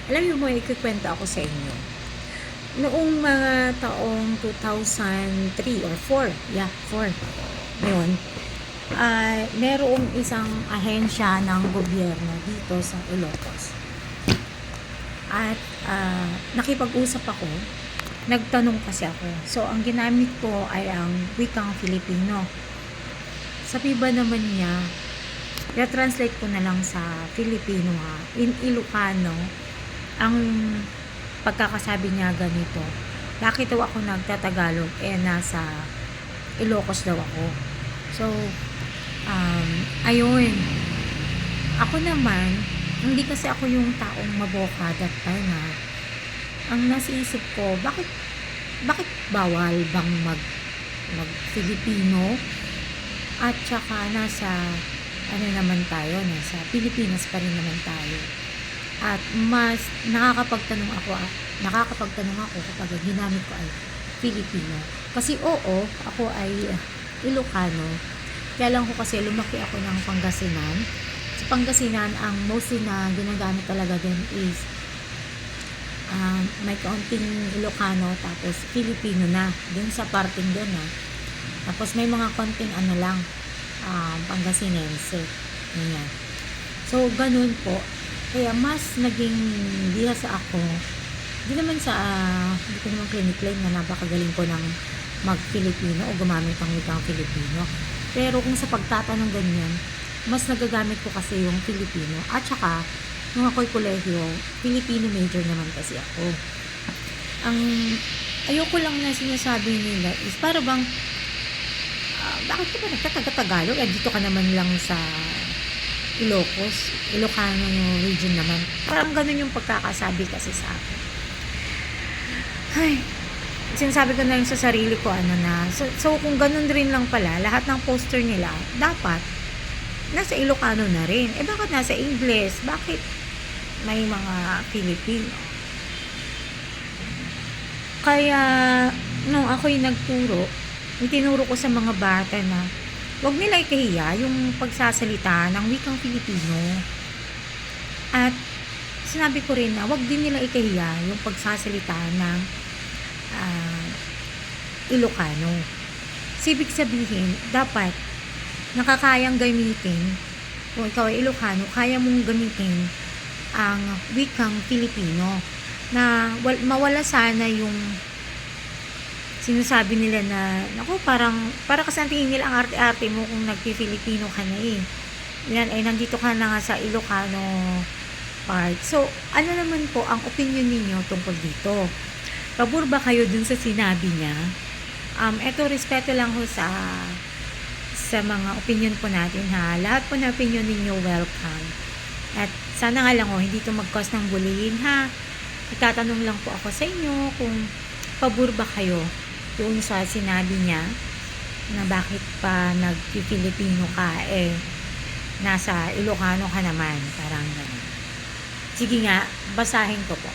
Alam niyo mo, ikukuwento ako sa inyo. Noong mga taong 2003 or 4, yeah, 4, yun, merong isang ahensya ng gobyerno dito sa Ilocos. At nakipag-usap ako, nagtanong kasi ako. So, ang ginamit ko ay ang wikang Filipino. Sabi ba naman niya, i-translate ko na lang sa Filipino ha, in Ilocano, ang pagkakasabi niya ganito, bakit daw ako nagtatagalog, nasa Ilocos daw ako. So, ayun, ako naman, hindi kasi ako yung taong maboka that time ha. Ang nasa isip ko, bakit bawal bang mag Filipino at saka nasa naman tayo, nasa Pilipinas pa rin naman tayo. At mas nakakapagtanong ako kapag ginamit ko ay Filipino. Kasi oo, ako ay Ilocano. Kaya lang ko kasi lumaki ako ng Pangasinan. Sa Pangasinan, ang mostly na ginagamit talaga din is may kaunting Ilocano tapos Filipino na dun sa parting dun ha. Tapos may mga konting lang, Pangasinense. Ayan. So, ganun po. Kaya mas naging bihasa ako. Hindi ko naman clinic-claim na napakagaling ko ng mag-Filipino o gumamit ng wikang Filipino. Pero kung sa pagtatanong ganyan, mas nagagamit ko kasi yung Filipino. At saka, nung ako'y kolehiyo, Filipino major naman kasi ako. Ang ayoko lang na sinasabi nila is para bang bakit ka ba nagtataga-Tagalog? Dito ka naman lang sa Ilocos, Ilocano region naman. Parang ganun yung pagkakasabi kasi sa akin. Ay, sinasabi ko na lang sa sarili ko so kung ganun rin lang pala, lahat ng poster nila, dapat nasa Ilocano na rin. Bakit nasa English? Bakit may mga Filipino? Kaya, nung ako'y nagturo, tinuro ko sa mga bata na huwag nila ikahiya yung pagsasalita ng wikang Filipino. At sinabi ko rin na huwag din nila ikahiya yung pagsasalita ng Ilocano. Ibig sabihin, dapat nakakayang gamitin, kung ikaw ay Ilocano, kaya mong gamitin ang wikang Filipino na mawala sana yung sinasabi nila na, naku, para kasi ang tingin nila ang arte-arte mo kung nagpi-Filipino ka na Yan, ay nandito ka na nga sa Ilocano part. So, ano naman po ang opinion ninyo tungkol dito? Pabor ba kayo dun sa sinabi niya? Eto, respeto lang ho sa mga opinion po natin ha. Lahat po na opinion ninyo, welcome. At sana nga lang hindi ito mag-cause ng bullying ha. Itatanong lang po ako sa inyo kung pabor ba kayo doon sa sinabi niya na bakit pa nag-Filipino ka nasa Ilocano ka naman, parang gano'n. Sige nga, basahin ko po.